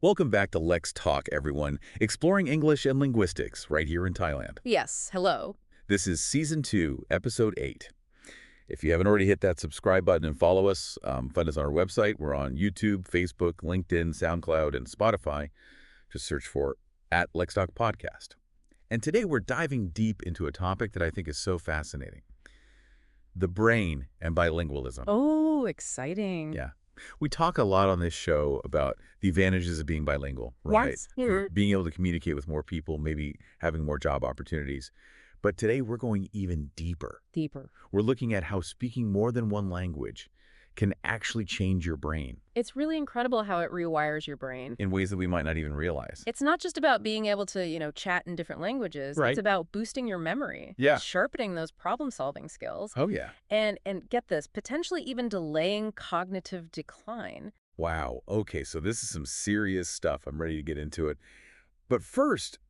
Welcome back to LexTalk, everyone, exploring English and linguistics right here in Thailand. Yes, hello. This is Season 2, Episode 8. If you haven't already hit that subscribe button and follow us, find us on our website. We're on YouTube, Facebook, LinkedIn, SoundCloud, and Spotify. Just search for @LexTalk Podcast. And today we're diving deep into a topic that I think is so fascinating. The brain and bilingualism. Oh, exciting. Yeah. We talk a lot on this show about the advantages of being bilingual, right? Yes. Mhm. Being able to communicate with more people, maybe having more job opportunities. But today we're going even deeper. Deeper. We're looking at how speaking more than one language can actually change your brain It's really incredible how it rewires your brain. in ways that we might not even realize. It's not just about being able to, chat in different languages. Right. It's about boosting your memory, Yeah. sharpening those problem-solving skills, Oh, yeah. and get this, potentially even delaying cognitive decline. Wow. Okay, so this is some serious stuff. I'm ready to get into it. But first,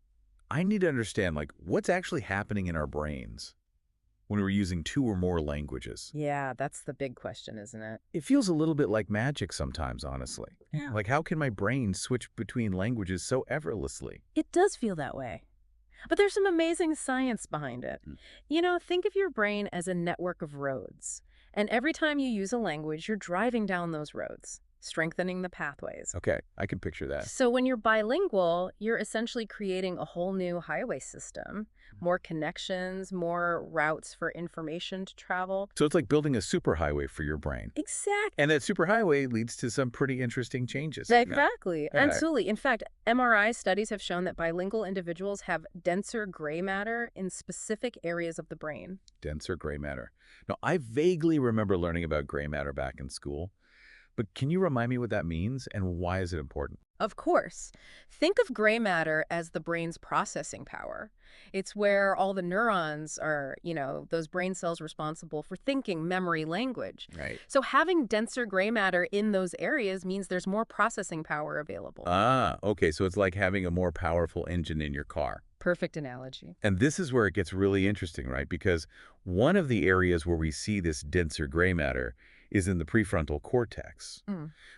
I need to understand, what's actually happening in our brains when we're using two or more languages. Yeah, that's the big question, isn't it? It feels a little bit like magic sometimes, honestly. Yeah. Like, how can my brain switch between languages so effortlessly? It does feel that way. But there's some amazing science behind it. Think of your brain as a network of roads. And every time you use a language, you're driving down those roads, strengthening the pathways. Okay, I can picture that. So when you're bilingual, you're essentially creating a whole new highway system, more connections, more routes for information to travel. So it's like building a superhighway for your brain. Exactly. And that superhighway leads to some pretty interesting changes. Exactly. Yeah. Absolutely. In fact, MRI studies have shown that bilingual individuals have denser gray matter in specific areas of the brain. Denser gray matter. Now, I vaguely remember learning about gray matter back in school, but can you remind me what that means and why is it important? Of course. Think of gray matter as the brain's processing power. It's where all the neurons are, those brain cells responsible for thinking, memory, language. Right. So having denser gray matter in those areas means there's more processing power available. Ah, okay, so it's like having a more powerful engine in your car. Perfect analogy. And this is where it gets really interesting, right? Because one of the areas where we see this denser gray matter is in the prefrontal cortex,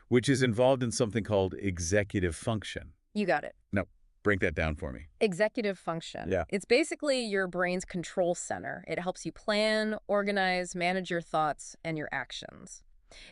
which is involved in something called executive function. You got it. Now, break that down for me. Executive function. Yeah. It's basically your brain's control center. It helps you plan, organize, manage your thoughts and your actions.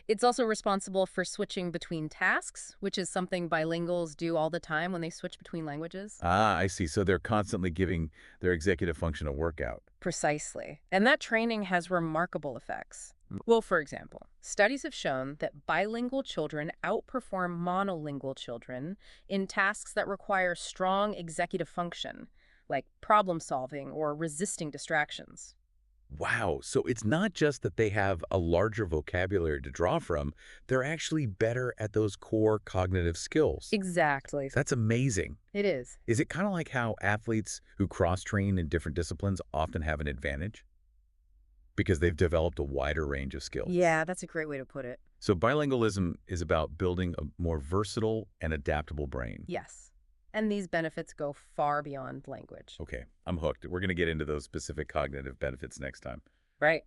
It's also responsible for switching between tasks, which is something bilinguals do all the time when they switch between languages. Ah, I see. So they're constantly giving their executive function a workout. Precisely. And that training has remarkable effects. Well, for example, studies have shown that bilingual children outperform monolingual children in tasks that require strong executive function, like problem solving or resisting distractions. Wow. So it's not just that they have a larger vocabulary to draw from, they're actually better at those core cognitive skills. Exactly. That's amazing. It is. Is it kind of like how athletes who cross-train in different disciplines often have an advantage? Because they've developed a wider range of skills. Yeah, that's a great way to put it. So bilingualism is about building a more versatile and adaptable brain. Yes. And these benefits go far beyond language. Okay, I'm hooked. We're going to get into those specific cognitive benefits next time. Right.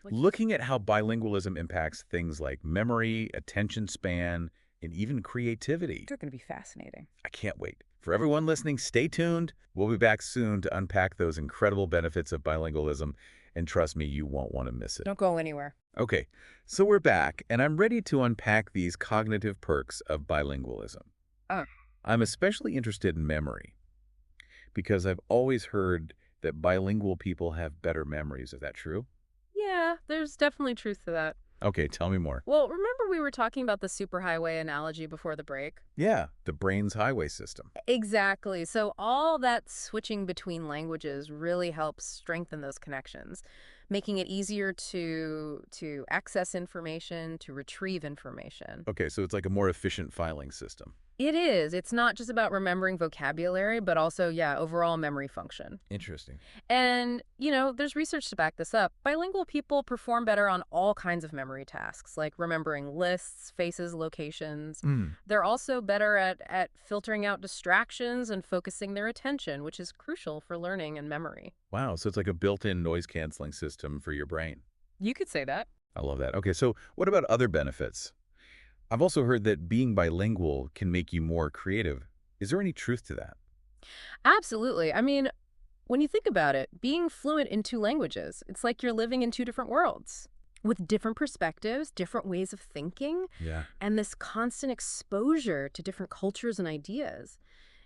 Looking at how bilingualism impacts things like memory, attention span, and even creativity. They're going to be fascinating. I can't wait. For everyone listening, stay tuned. We'll be back soon to unpack those incredible benefits of bilingualism. And trust me, you won't want to miss it. Don't go anywhere. Okay, so we're back, and I'm ready to unpack these cognitive perks of bilingualism. I'm especially interested in memory because I've always heard that bilingual people have better memories. Is that true? Yeah, there's definitely truth to that. Okay, tell me more. Well, remember we were talking about the superhighway analogy before the break? Yeah, the brain's highway system. Exactly. So all that switching between languages really helps strengthen those connections, making it easier to access information, to retrieve information. Okay, so it's like a more efficient filing system. It is. It's not just about remembering vocabulary, but also, overall memory function. Interesting. And, there's research to back this up. Bilingual people perform better on all kinds of memory tasks, like remembering lists, faces, locations. They're also better at filtering out distractions and focusing their attention, which is crucial for learning and memory. Wow, so it's like a built-in noise-canceling system for your brain. You could say that. I love that. Okay, so what about other benefits? I've also heard that being bilingual can make you more creative. Is there any truth to that? Absolutely. I mean, when you think about it, being fluent in two languages, it's like you're living in two different worlds with different perspectives, different ways of thinking, Yeah. and this constant exposure to different cultures and ideas.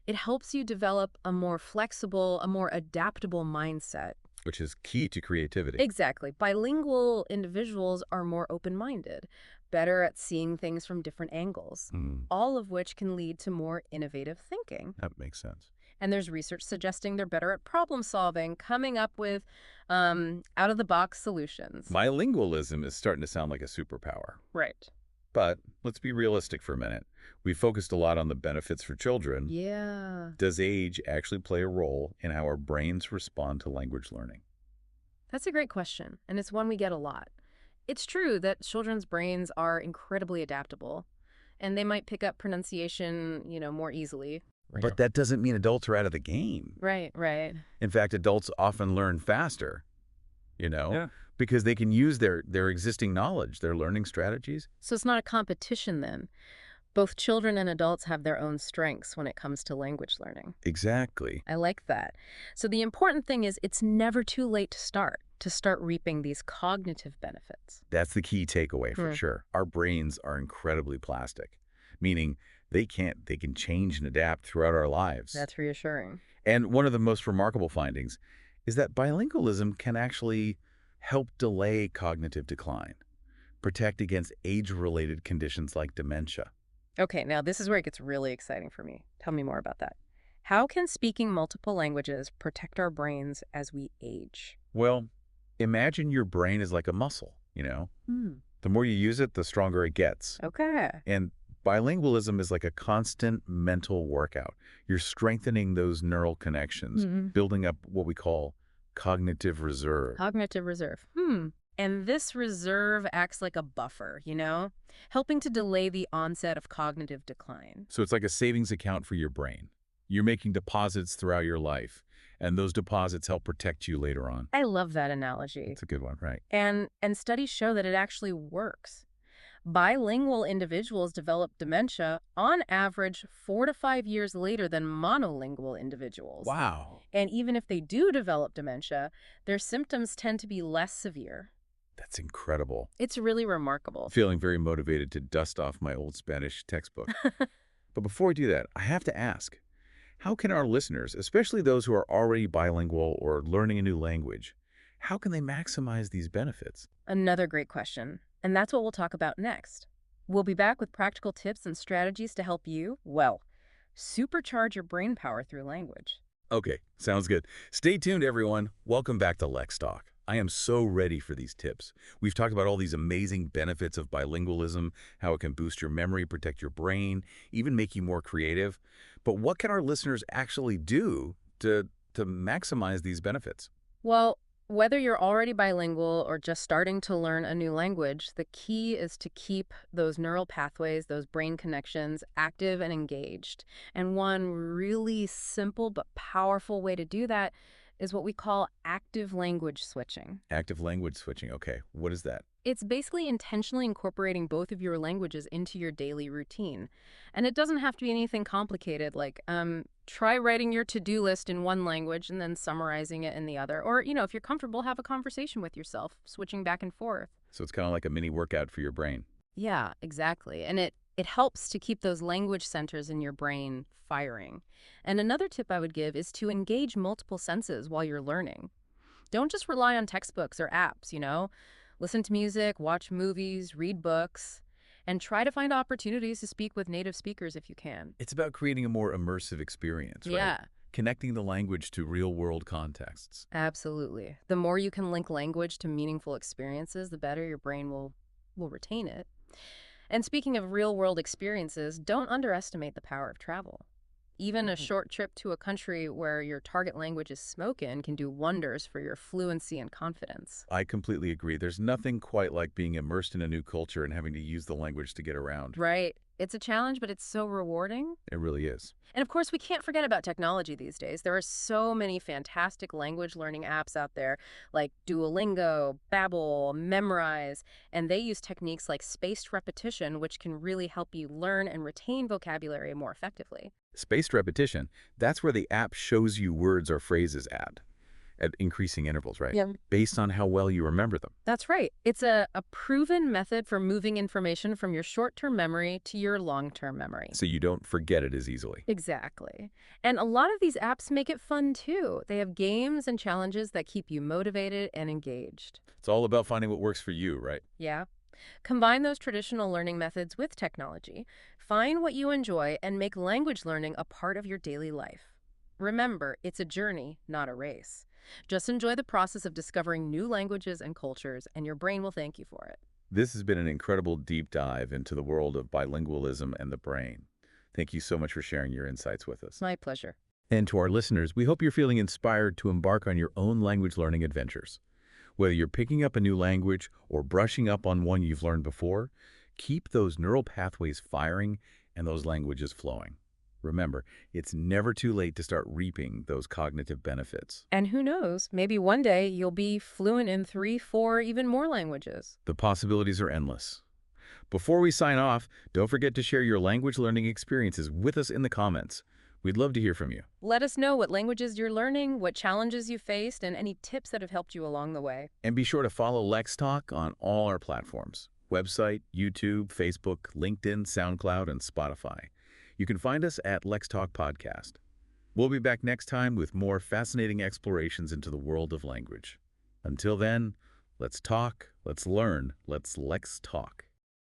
It helps you develop a more flexible, a more adaptable mindset. Which is key to creativity. Exactly. Bilingual individuals are more open-minded, better at seeing things from different angles, Hmm, all of which can lead to more innovative thinking. that makes sense. And there's research suggesting they're better at problem solving, coming up with out-of-the-box solutions. Bilingualism is starting to sound like a superpower. Right. But let's be realistic for a minute. We focused a lot on the benefits for children. Yeah. Does age actually play a role in how our brains respond to language learning? That's a great question, and it's one we get a lot. It's true that children's brains are incredibly adaptable, and they might pick up pronunciation, more easily. But that doesn't mean adults are out of the game. Right, right. In fact, adults often learn faster, you know, Yeah. because they can use their existing knowledge, their learning strategies. So it's not a competition then. Both children and adults have their own strengths when it comes to language learning. Exactly. I like that. So the important thing is it's never too late to start reaping these cognitive benefits. That's the key takeaway for Hmm. sure. Our brains are incredibly plastic, meaning they can change and adapt throughout our lives. That's reassuring. And one of the most remarkable findings is that bilingualism can actually help delay cognitive decline, protect against age-related conditions like dementia. Okay, now this is where it gets really exciting for me. Tell me more about that. How can speaking multiple languages protect our brains as we age? Well, imagine your brain is like a muscle, The more you use it, the stronger it gets. Okay. And bilingualism is like a constant mental workout. You're strengthening those neural connections, building up what we call cognitive reserve. Cognitive reserve. And this reserve acts like a buffer, helping to delay the onset of cognitive decline. So it's like a savings account for your brain. You're making deposits throughout your life, and those deposits help protect you later on. I love that analogy. It's a good one, right? And studies show that it actually works. Bilingual individuals develop dementia on average 4 to 5 years later than monolingual individuals. Wow. And even if they do develop dementia, their symptoms tend to be less severe. That's incredible. It's really remarkable. Feeling very motivated to dust off my old Spanish textbook. But before I do that, I have to ask, how can our listeners, especially those who are already bilingual or learning a new language, how can they maximize these benefits? Another great question. And that's what we'll talk about next. We'll be back with practical tips and strategies to help you, supercharge your brain power through language. Okay, sounds good. Stay tuned, everyone. Welcome back to LexTalk. I am so ready for these tips. We've talked about all these amazing benefits of bilingualism, how it can boost your memory, protect your brain, even make you more creative. But what can our listeners actually do to maximize these benefits? Well, whether you're already bilingual or just starting to learn a new language, the key is to keep those neural pathways, those brain connections, active and engaged. And one really simple but powerful way to do that is what we call active language switching. Active language switching. Okay, what is that? It's basically intentionally incorporating both of your languages into your daily routine. And it doesn't have to be anything complicated, like try writing your to-do list in one language and then summarizing it in the other. Or, if you're comfortable, have a conversation with yourself, switching back and forth. So it's kind of like a mini workout for your brain. Yeah, exactly. And it helps to keep those language centers in your brain firing. And another tip I would give is to engage multiple senses while you're learning. Don't just rely on textbooks or apps, Listen to music, watch movies, read books, and try to find opportunities to speak with native speakers if you can. It's about creating a more immersive experience, right? Yeah, Connecting the language to real-world contexts. absolutely. The more you can link language to meaningful experiences, the better your brain will retain it. And speaking of real-world experiences, don't underestimate the power of travel. Even a short trip to a country where your target language is spoken can do wonders for your fluency and confidence. I completely agree. There's nothing quite like being immersed in a new culture and having to use the language to get around. Right. It's a challenge, but it's so rewarding. It really is. And of course, we can't forget about technology these days. There are so many fantastic language learning apps out there like Duolingo, Babbel, Memrise, and they use techniques like spaced repetition, which can really help you learn and retain vocabulary more effectively. Spaced repetition, that's where the app shows you words or phrases at increasing intervals, right? Yeah. Based on how well you remember them. That's right. It's a proven method for moving information from your short-term memory to your long-term memory. So you don't forget it as easily. Exactly. And a lot of these apps make it fun too. They have games and challenges that keep you motivated and engaged. It's all about finding what works for you, right? Yeah. Combine those traditional learning methods with technology. Find what you enjoy and make language learning a part of your daily life. Remember, it's a journey, not a race. Just enjoy the process of discovering new languages and cultures, and your brain will thank you for it. This has been an incredible deep dive into the world of bilingualism and the brain. Thank you so much for sharing your insights with us. My pleasure. And to our listeners, we hope you're feeling inspired to embark on your own language learning adventures. Whether you're picking up a new language or brushing up on one you've learned before, keep those neural pathways firing and those languages flowing. Remember, it's never too late to start reaping those cognitive benefits. And who knows, maybe one day you'll be fluent in 3, 4, even more languages. The possibilities are endless. Before we sign off, don't forget to share your language learning experiences with us in the comments. We'd love to hear from you. Let us know what languages you're learning, what challenges you faced, and any tips that have helped you along the way. And be sure to follow LexTalk on all our platforms: website, YouTube, Facebook, LinkedIn, SoundCloud, and Spotify. You can find us at LexTalk Podcast. We'll be back next time with more fascinating explorations into the world of language. Until then, let's talk, let's learn, let's LexTalk.